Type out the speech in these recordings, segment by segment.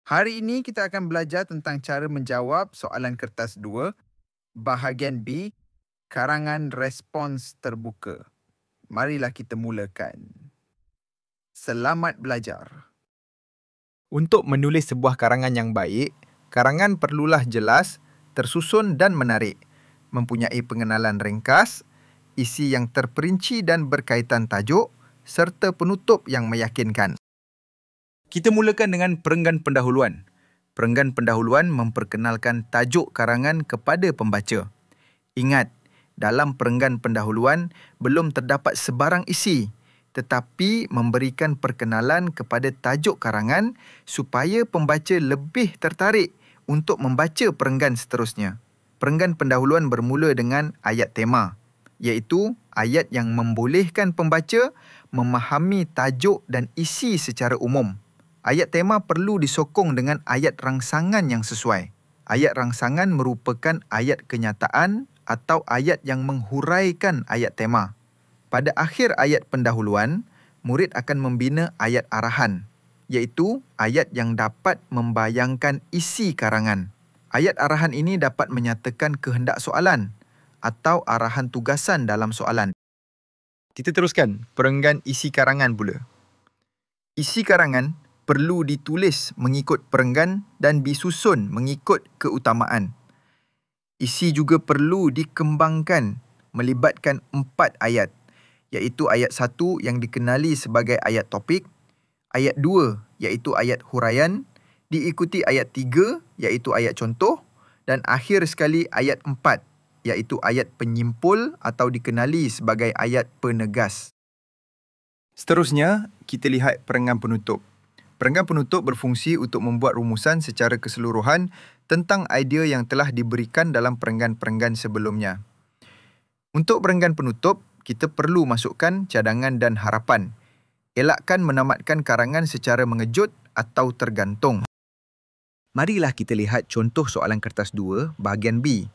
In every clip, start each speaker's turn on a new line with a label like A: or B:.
A: Hari ini kita akan belajar tentang cara menjawab soalan kertas 2, bahagian B, karangan respons terbuka. Marilah kita mulakan. Selamat belajar.
B: Untuk menulis sebuah karangan yang baik, karangan perlulah jelas, tersusun dan menarik, mempunyai pengenalan ringkas, isi yang terperinci dan berkaitan tajuk, serta penutup yang meyakinkan. Kita mulakan dengan perenggan pendahuluan. Perenggan pendahuluan memperkenalkan tajuk karangan kepada pembaca. Ingat, dalam perenggan pendahuluan belum terdapat sebarang isi, tetapi memberikan perkenalan kepada tajuk karangan supaya pembaca lebih tertarik untuk membaca perenggan seterusnya. Perenggan pendahuluan bermula dengan ayat tema, iaitu ayat yang membolehkan pembaca memahami tajuk dan isi secara umum. Ayat tema perlu disokong dengan ayat rangsangan yang sesuai. Ayat rangsangan merupakan ayat kenyataan atau ayat yang menghuraikan ayat tema. Pada akhir ayat pendahuluan, murid akan membina ayat arahan, iaitu ayat yang dapat membayangkan isi karangan. Ayat arahan ini dapat menyatakan kehendak soalan atau arahan tugasan dalam soalan. Kita teruskan perenggan isi karangan pula. Isi karangan perlu ditulis mengikut perenggan dan disusun mengikut keutamaan. Isi juga perlu dikembangkan melibatkan 4 ayat, iaitu ayat 1 yang dikenali sebagai ayat topik, ayat 2 iaitu ayat huraian, diikuti ayat 3 iaitu ayat contoh, dan akhir sekali ayat 4 iaitu ayat penyimpul atau dikenali sebagai ayat penegas. Seterusnya, kita lihat perenggan penutup. Perenggan penutup berfungsi untuk membuat rumusan secara keseluruhan tentang idea yang telah diberikan dalam perenggan-perenggan sebelumnya. Untuk perenggan penutup, kita perlu masukkan cadangan dan harapan. Elakkan menamatkan karangan secara mengejut atau tergantung. Marilah kita lihat contoh soalan kertas 2, bahagian B.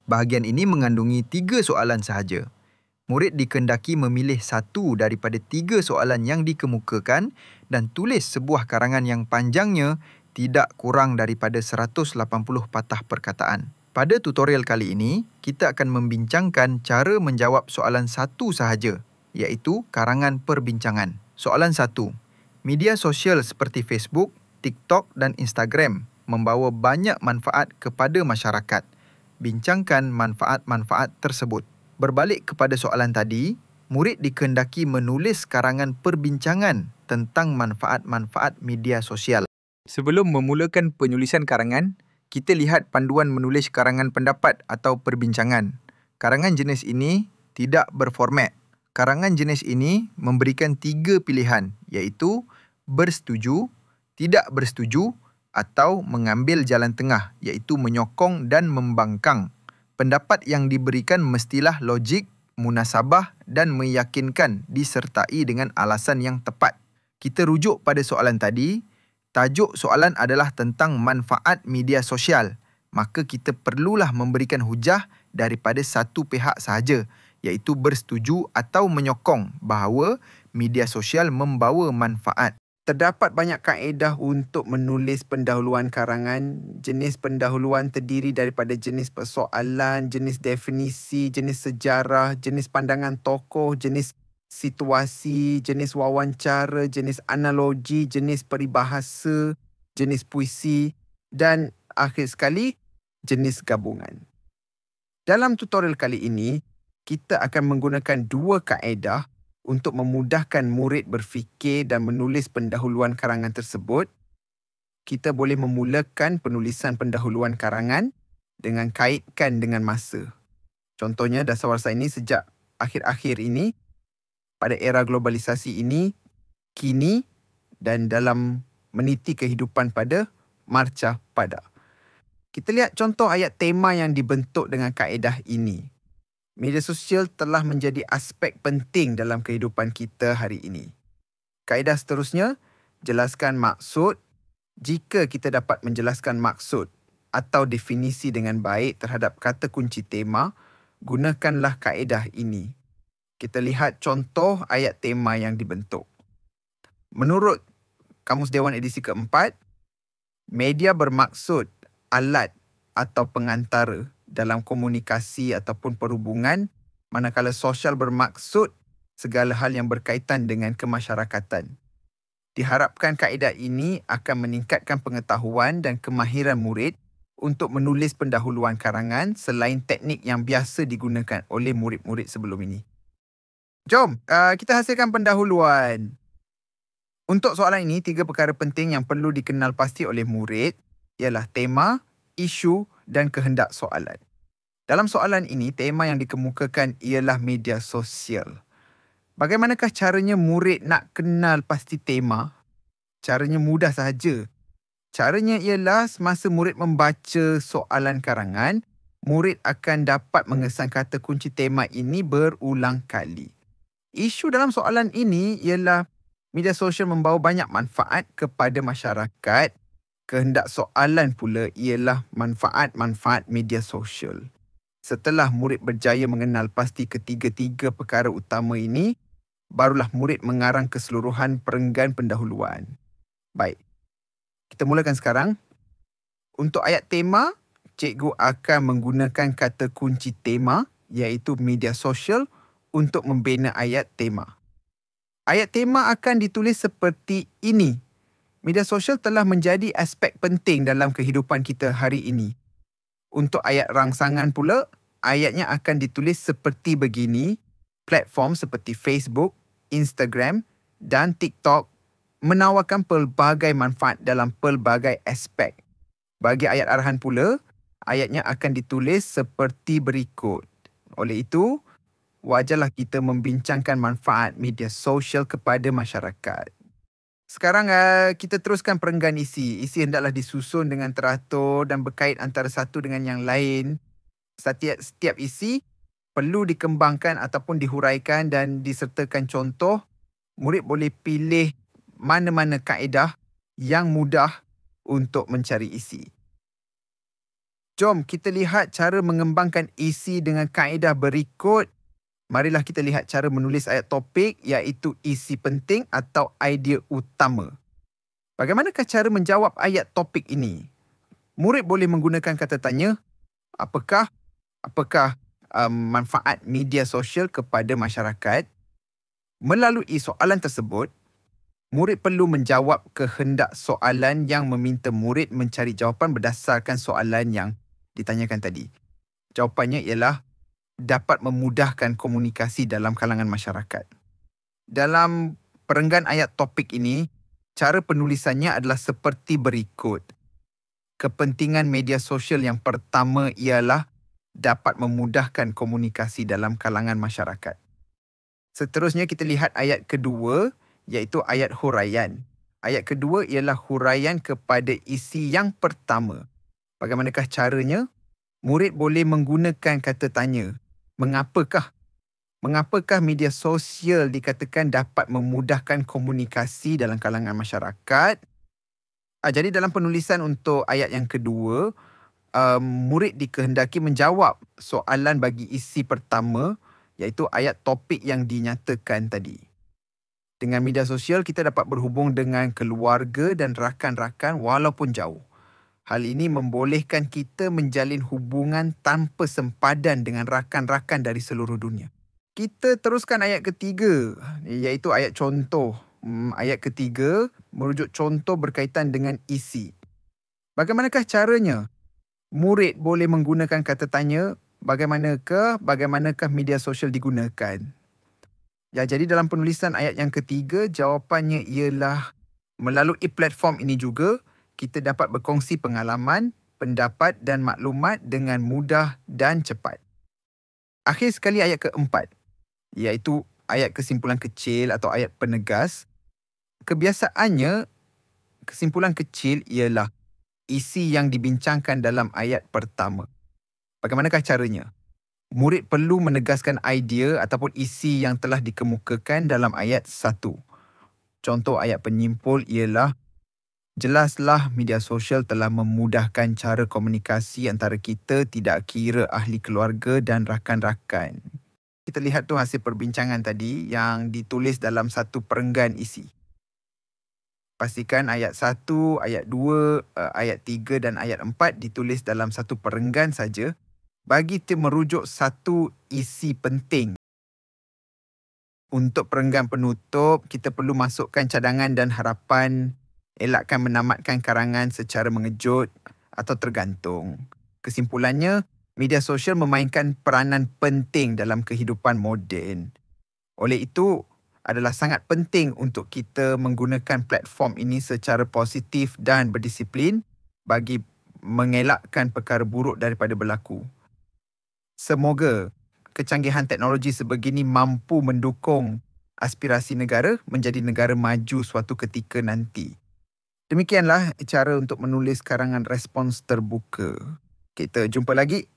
B: Bahagian ini mengandungi 3 soalan sahaja. Murid dikehendaki memilih satu daripada 3 soalan yang dikemukakan dan tulis sebuah karangan yang panjangnya tidak kurang daripada 180 patah perkataan. Pada tutorial kali ini, kita akan membincangkan cara menjawab soalan satu sahaja, iaitu karangan perbincangan. Soalan 1. Media sosial seperti Facebook, TikTok dan Instagram membawa banyak manfaat kepada masyarakat. Bincangkan manfaat-manfaat tersebut. Berbalik kepada soalan tadi, murid dikehendaki menulis karangan perbincangan tentang manfaat-manfaat media sosial. Sebelum memulakan penulisan karangan, kita lihat panduan menulis karangan pendapat atau perbincangan. Karangan jenis ini tidak berformat. Karangan jenis ini memberikan 3 pilihan, iaitu bersetuju, tidak bersetuju atau mengambil jalan tengah, iaitu menyokong dan membangkang. Pendapat yang diberikan mestilah logik, munasabah dan meyakinkan disertai dengan alasan yang tepat. Kita rujuk pada soalan tadi. Tajuk soalan adalah tentang manfaat media sosial. Maka kita perlulah memberikan hujah daripada satu pihak sahaja, iaitu bersetuju atau menyokong bahawa media sosial membawa manfaat.
A: Terdapat banyak kaedah untuk menulis pendahuluan karangan. Jenis pendahuluan terdiri daripada jenis persoalan, jenis definisi, jenis sejarah, jenis pandangan tokoh, jenis situasi, jenis wawancara, jenis analogi, jenis peribahasa, jenis puisi dan akhir sekali, jenis gabungan. Dalam tutorial kali ini, kita akan menggunakan 2 kaedah untuk memudahkan murid berfikir dan menulis pendahuluan karangan tersebut. Kita boleh memulakan penulisan pendahuluan karangan dengan kaitkan dengan masa. Contohnya, dasawarsa ini sejak akhir-akhir ini, pada era globalisasi ini, kini dan dalam meniti kehidupan pada marcah pada. Kita lihat contoh ayat tema yang dibentuk dengan kaedah ini. Media sosial telah menjadi aspek penting dalam kehidupan kita hari ini. Kaedah seterusnya, jelaskan maksud. Jika kita dapat menjelaskan maksud atau definisi dengan baik terhadap kata kunci tema, gunakanlah kaedah ini. Kita lihat contoh ayat tema yang dibentuk. Menurut Kamus Dewan edisi keempat, Media bermaksud alat atau pengantara dalam komunikasi ataupun perhubungan, manakala sosial bermaksud segala hal yang berkaitan dengan kemasyarakatan. Diharapkan kaedah ini akan meningkatkan pengetahuan dan kemahiran murid untuk menulis pendahuluan karangan selain teknik yang biasa digunakan oleh murid-murid sebelum ini. Jom, kita hasilkan pendahuluan. Untuk soalan ini, 3 perkara penting yang perlu dikenal pasti oleh murid ialah tema, isu dan kehendak soalan. Dalam soalan ini, tema yang dikemukakan ialah media sosial. Bagaimanakah caranya murid nak kenal pasti tema? Caranya mudah sahaja. Caranya ialah semasa murid membaca soalan karangan, murid akan dapat mengesan kata kunci tema ini berulang kali. Isu dalam soalan ini ialah media sosial membawa banyak manfaat kepada masyarakat. Kehendak soalan pula ialah manfaat-manfaat media sosial. Setelah murid berjaya mengenal pasti ketiga-tiga perkara utama ini, barulah murid mengarang keseluruhan perenggan pendahuluan. Baik, kita mulakan sekarang. Untuk ayat tema, cikgu akan menggunakan kata kunci tema iaitu media sosial untuk membina ayat tema. Ayat tema akan ditulis seperti ini. Media sosial telah menjadi aspek penting dalam kehidupan kita hari ini. Untuk ayat rangsangan pula, ayatnya akan ditulis seperti begini. Platform seperti Facebook, Instagram dan TikTok menawarkan pelbagai manfaat dalam pelbagai aspek. Bagi ayat arahan pula, ayatnya akan ditulis seperti berikut. Oleh itu, wajarlah kita membincangkan manfaat media sosial kepada masyarakat. Sekarang kita teruskan perenggan isi. Isi hendaklah disusun dengan teratur dan berkait antara satu dengan yang lain. Setiap isi perlu dikembangkan ataupun dihuraikan dan disertakan contoh. Murid boleh pilih mana-mana kaedah yang mudah untuk mencari isi. Jom kita lihat cara mengembangkan isi dengan kaedah berikut. Marilah kita lihat cara menulis ayat topik iaitu isi penting atau idea utama. Bagaimanakah cara menjawab ayat topik ini? Murid boleh menggunakan kata tanya, apakah manfaat media sosial kepada masyarakat? Melalui soalan tersebut, murid perlu menjawab kehendak soalan yang meminta murid mencari jawapan berdasarkan soalan yang ditanyakan tadi. Jawapannya ialah dapat memudahkan komunikasi dalam kalangan masyarakat. Dalam perenggan ayat topik ini, cara penulisannya adalah seperti berikut. Kepentingan media sosial yang pertama ialah dapat memudahkan komunikasi dalam kalangan masyarakat. Seterusnya kita lihat ayat kedua, iaitu ayat huraian. Ayat kedua ialah huraian kepada isi yang pertama. Bagaimanakah caranya? Murid boleh menggunakan kata tanya. Mengapakah media sosial dikatakan dapat memudahkan komunikasi dalam kalangan masyarakat? Jadi dalam penulisan untuk ayat yang kedua, murid dikehendaki menjawab soalan bagi isi pertama, iaitu ayat topik yang dinyatakan tadi. Dengan media sosial, kita dapat berhubung dengan keluarga dan rakan-rakan walaupun jauh. Hal ini membolehkan kita menjalin hubungan tanpa sempadan dengan rakan-rakan dari seluruh dunia. Kita teruskan ayat ketiga, iaitu ayat contoh. Ayat ketiga merujuk contoh berkaitan dengan isi. Bagaimanakah caranya? Murid boleh menggunakan kata tanya, bagaimanakah media sosial digunakan? Ya, jadi dalam penulisan ayat yang ketiga, jawapannya ialah melalui platform ini juga, kita dapat berkongsi pengalaman, pendapat dan maklumat dengan mudah dan cepat. Akhir sekali ayat keempat, iaitu ayat kesimpulan kecil atau ayat penegas. Kebiasaannya, kesimpulan kecil ialah isi yang dibincangkan dalam ayat pertama. Bagaimanakah caranya? Murid perlu menegaskan idea ataupun isi yang telah dikemukakan dalam ayat 1. Contoh ayat penyimpul ialah, jelaslah media sosial telah memudahkan cara komunikasi antara kita tidak kira ahli keluarga dan rakan-rakan. Kita lihat tu hasil perbincangan tadi yang ditulis dalam satu perenggan isi. Pastikan ayat 1, ayat 2, ayat 3 dan ayat 4 ditulis dalam satu perenggan saja bagi merujuk satu isi penting. Untuk perenggan penutup, kita perlu masukkan cadangan dan harapan, elakkan menamatkan karangan secara mengejut atau tergantung. Kesimpulannya, media sosial memainkan peranan penting dalam kehidupan moden. Oleh itu, adalah sangat penting untuk kita menggunakan platform ini secara positif dan berdisiplin bagi mengelakkan perkara buruk daripada berlaku. Semoga kecanggihan teknologi sebegini mampu mendukung aspirasi negara menjadi negara maju suatu ketika nanti. Demikianlah cara untuk menulis karangan respons terbuka. Kita jumpa lagi